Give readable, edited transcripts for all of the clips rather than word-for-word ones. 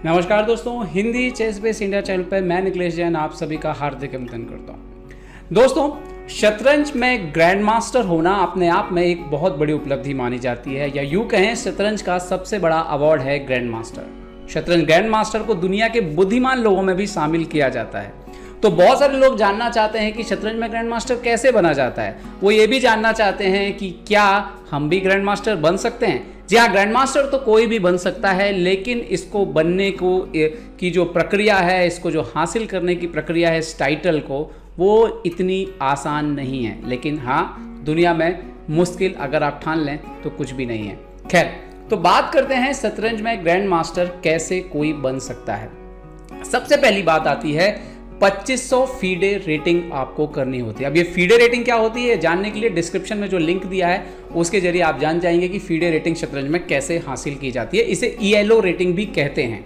नमस्कार दोस्तों, Hindi chess base India channel पर मैं निखिलेश जैन आप सभी का हार्दिक अभिनंदन करता हूं। दोस्तों, शतरंज में ग्रैंड मास्टर होना अपने आप में एक बहुत बड़ी उपलब्धि मानी जाती है, या यूं कहें शतरंज का सबसे बड़ा अवार्ड है ग्रैंड मास्टर। शतरंज ग्रैंड मास्टर को दुनिया के बुद्धिमान लोगों में भी शामिल किया जाता है। तो बहुत सारे लोग जानना चाहते हैं कि शतरंज में ग्रैंड मास्टर कैसे बना जाता है। वो ये भी जानना चाहते हैं कि क्या हम भी ग्रैंड मास्टर बन सकते हैं। जी हाँ, ग्रैंड मास्टर तो कोई भी बन सकता है, लेकिन इसको बनने को की जो प्रक्रिया है, इसको जो हासिल करने की प्रक्रिया है इस टाइटल को, वो इतनी आसान नहीं है। लेकिन हाँ, दुनिया में मुश्किल अगर आप ठान लें तो कुछ भी नहीं है। खैर, तो बात करते हैं शतरंज में ग्रैंड मास्टर कैसे कोई बन सकता है। सबसे पहली बात आती है 2500 फीडे रेटिंग आपको करनी होती है। अब ये फीडे रेटिंग क्या होती है जानने के लिए डिस्क्रिप्शन में जो लिंक दिया है उसके जरिए आप जान जाएंगे कि फीडे रेटिंग शतरंज में कैसे हासिल की जाती है। इसे ELO रेटिंग भी कहते हैं,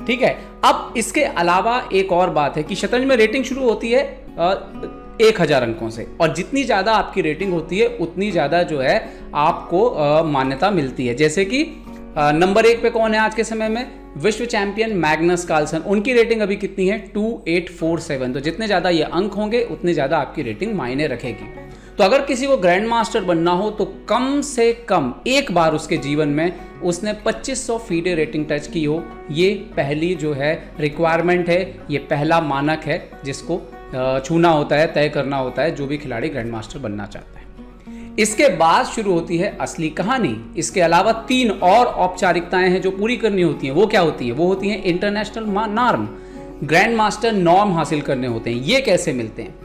ठीक है। अब इसके अलावा एक और बात है कि शतरंज में रेटिंग शुरू होती है 1000 अंकों से, और जितनी ज़्यादा आपकी रेटिंग होती है उतनी ज़्यादा जो है आपको मान्यता मिलती है। जैसे कि नंबर 1 पे कौन है आज के समय में? विश्व चैंपियन मैग्नस कार्लसन। उनकी रेटिंग अभी कितनी है? 2847। तो जितने ज़्यादा ये अंक होंगे उतनी ज़्यादा आपकी रेटिंग मायने रखेगी। तो अगर किसी को ग्रैंड मास्टर बनना हो तो कम से कम एक बार उसके जीवन में उसने 2500 फीडे रेटिंग टच की हो। ये पहली जो है रिक्वायरमेंट है, ये पहला मानक है जिसको छूना होता है, तय करना होता है जो भी खिलाड़ी ग्रैंड मास्टर बनना चाहता है। इसके बाद शुरू होती है असली कहानी। इसके अलावा 3 और औपचारिकताएं हैं जो पूरी करनी होती हैं। वो क्या होती है? वो होती हैं international norm. Grand master norm हासिल करने होते हैं। ये कैसे मिलते हैं?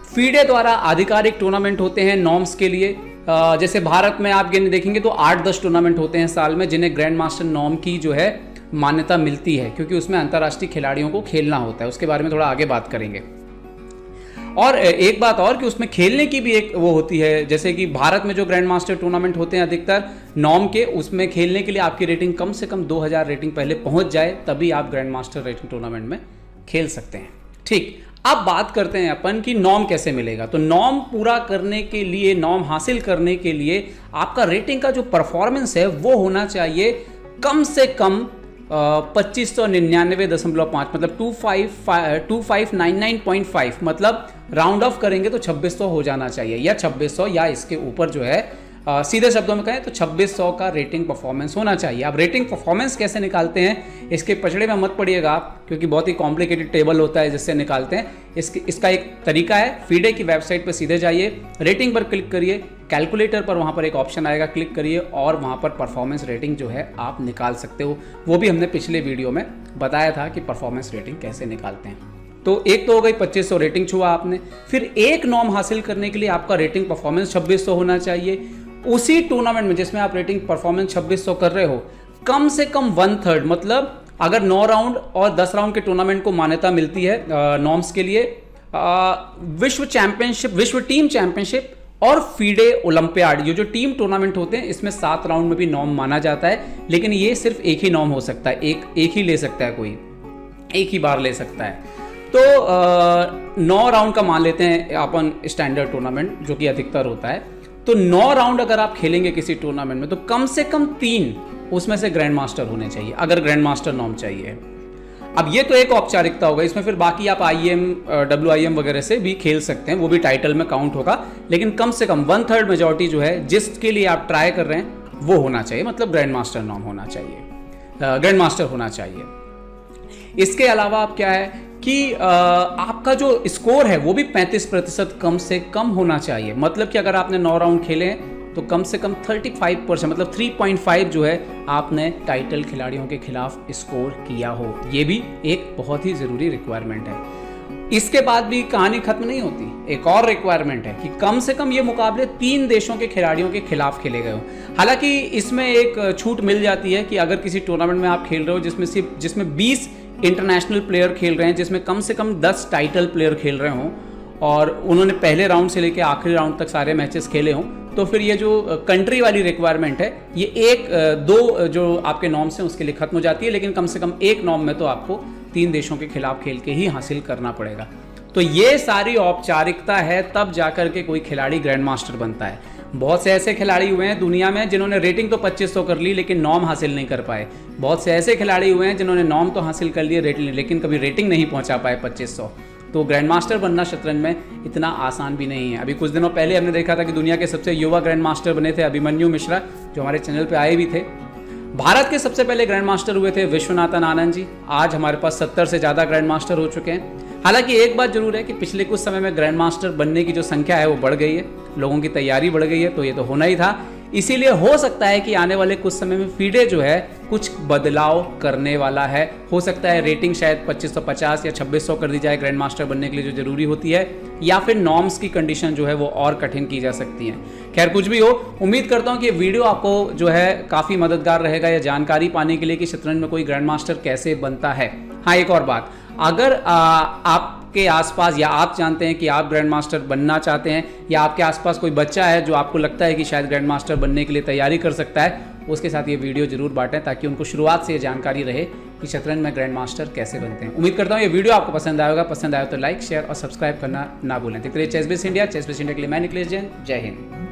फीडे द्वारा आधिकारिक टूर्नामेंट होते हैं नॉर्म्स के लिए। जैसे भारत में आप देखेंगे तो 8-10 टूर्नामेंट होते हैं साल में, जिन्हें ग्रैंड मास्टर नॉर्म की जो है मान्यता मिलती है, क्योंकि उसमें अंतर्राष्ट्रीय खिलाड़ियों को खेलना होता है। उसके बारे में थोड़ा आगे बात करेंगे। और एक बात और कि उसमें खेलने की भी एक वो होती है। जैसे कि भारत में जो ग्रैंड मास्टर टूर्नामेंट होते हैं अधिकतर नॉर्म के, उसमें खेलने के लिए आपकी रेटिंग कम से कम 2000 रेटिंग पहले पहुंच जाए, तभी आप ग्रैंड मास्टर रेटिंग टूर्नामेंट में खेल सकते हैं। ठीक, अब बात करते हैं अपन कि नॉर्म कैसे मिलेगा। तो नॉर्म पूरा करने के लिए, नॉर्म हासिल करने के लिए आपका रेटिंग का जो परफॉर्मेंस है वो होना चाहिए कम से कम 2599.5, मतलब 2599.5, मतलब राउंड ऑफ करेंगे तो 2600 हो जाना चाहिए, या 2600 या इसके ऊपर जो है सीधे शब्दों में कहें तो 2600 का रेटिंग परफॉर्मेंस होना चाहिए। अब रेटिंग परफॉर्मेंस कैसे निकालते हैं इसके पचड़े में मत पड़िएगा आप, क्योंकि बहुत ही कॉम्प्लिकेटेड टेबल होता है जिससे निकालते हैं। इसका एक तरीका है, फीडे की वेबसाइट पर सीधे जाइए, रेटिंग पर क्लिक करिए, कैलकुलेटर पर वहाँ पर एक ऑप्शन आएगा, क्लिक करिए और वहाँ पर परफॉर्मेंस रेटिंग जो है आप निकाल सकते हो। वो भी हमने पिछले वीडियो में बताया था कि परफॉर्मेंस रेटिंग कैसे निकालते हैं। तो एक तो हो गई 2500 रेटिंग छुआ आपने। फिर एक नॉर्म हासिल करने के लिए आपका रेटिंग परफॉर्मेंस 2600 होना चाहिए। उसी टूर्नामेंट में जिसमें आप रेटिंग परफॉर्मेंस 2600 कर रहे हो, कम से कम 1/3, मतलब अगर 9 राउंड और 10 राउंड के टूर्नामेंट को मान्यता मिलती है नॉर्म्स के लिए, विश्व चैंपियनशिप, विश्व टीम चैंपियनशिप और फीडे ओलंपियाड, ये जो टीम टूर्नामेंट होते हैं इसमें 7 राउंड में भी नॉर्म माना जाता है। लेकिन ये सिर्फ एक ही नॉर्म हो सकता है, एक ही ले सकता है, कोई एक ही बार ले सकता है। तो 9 राउंड का मान लेते हैं अपन स्टैंडर्ड टूर्नामेंट, जो कि अधिकतर होता है। तो 9 राउंड अगर आप खेलेंगे किसी टूर्नामेंट में तो कम से कम 3 उसमें से ग्रैंड मास्टर होने चाहिए, अगर ग्रैंड मास्टर नॉर्म चाहिए। अब ये तो एक औपचारिकता होगा, इसमें फिर बाकी आप IM, WIM वगैरह से भी खेल सकते हैं, वो भी टाइटल में काउंट होगा। लेकिन कम से कम 1/3 मेजॉरिटी जो है जिसके लिए आप ट्राई कर रहे हैं वो होना चाहिए, मतलब ग्रैंड मास्टर नॉर्म होना चाहिए, ग्रैंड मास्टर होना चाहिए। इसके अलावा आप क्या है कि आपका जो स्कोर है वो भी 35% कम से कम होना चाहिए। मतलब कि अगर आपने 9 राउंड खेले हैं तो कम से कम 35%, मतलब 3.5 जो है आपने टाइटल खिलाड़ियों के खिलाफ स्कोर किया हो। ये भी एक बहुत ही ज़रूरी रिक्वायरमेंट है। इसके बाद भी कहानी खत्म नहीं होती, एक और रिक्वायरमेंट है कि कम से कम ये मुकाबले 3 देशों के खिलाड़ियों के खिलाफ खेले गए हो। हालांकि इसमें एक छूट मिल जाती है कि अगर किसी टूर्नामेंट में आप खेल रहे हो जिसमें 20 इंटरनेशनल प्लेयर खेल रहे हैं, जिसमें कम से कम 10 टाइटल प्लेयर खेल रहे हों और उन्होंने पहले राउंड से लेकर आखिरी राउंड तक सारे मैचेस खेले हों, तो फिर ये जो कंट्री वाली रिक्वायरमेंट है ये 1-2 जो आपके नॉर्म्स हैं उसके लिए खत्म हो जाती है। लेकिन कम से कम एक नॉर्म में तो आपको 3 देशों के खिलाफ खेल के ही हासिल करना पड़ेगा। तो ये सारी औपचारिकता है, तब जाकर के कोई खिलाड़ी ग्रैंड मास्टर बनता है। बहुत से ऐसे खिलाड़ी हुए हैं दुनिया में जिन्होंने रेटिंग तो 2500 कर ली लेकिन नॉर्म हासिल नहीं कर पाए। बहुत से ऐसे खिलाड़ी हुए हैं जिन्होंने नॉर्म तो हासिल कर लिए रेटिंग, लेकिन कभी रेटिंग नहीं पहुंचा पाए 2500। तो ग्रैंड मास्टर बनना शतरंज में इतना आसान भी नहीं है। अभी कुछ दिनों पहले हमने देखा था कि दुनिया के सबसे युवा ग्रैंड मास्टर बने थे अभिमन्यु मिश्रा, जो हमारे चैनल पे आए भी थे। भारत के सबसे पहले ग्रैंड मास्टर हुए थे विश्वनाथन आनंद जी। आज हमारे पास 70 से ज़्यादा ग्रैंड मास्टर हो चुके हैं। हालांकि एक बात जरूर है कि पिछले कुछ समय में ग्रैंड मास्टर बनने की जो संख्या है वो बढ़ गई है, लोगों की तैयारी बढ़ गई है, तो ये तो होना ही था। इसीलिए हो सकता है कि आने वाले कुछ समय में फीडे जो है कुछ बदलाव करने वाला है। हो सकता है रेटिंग शायद 2550 या 2600 कर दी जाए ग्रैंड मास्टर बनने के लिए जो जरूरी होती है, या फिर नॉर्म्स की कंडीशन जो है वो और कठिन की जा सकती है। खैर कुछ भी हो, उम्मीद करता हूँ कि ये वीडियो आपको जो है काफ़ी मददगार रहेगा या जानकारी पाने के लिए कि शतरंज में कोई ग्रैंड मास्टर कैसे बनता है। हाँ, एक और बात, अगर आपके आसपास या आप जानते हैं कि आप ग्रैंड मास्टर बनना चाहते हैं, या आपके आसपास कोई बच्चा है जो आपको लगता है कि शायद ग्रैंड मास्टर बनने के लिए तैयारी कर सकता है, उसके साथ ये वीडियो जरूर बांटें ताकि उनको शुरुआत से ये जानकारी रहे कि शतरंज में ग्रैंड मास्टर कैसे बनते हैं। उम्मीद करता हूँ ये वीडियो आपको पसंद आएगा। पसंद आया तो लाइक, शेयर और सब्सक्राइब करना ना भूलें। देखते रहिए chess base India. Chess base India के लिए मैं निखिलेश जैन। जय हिंद।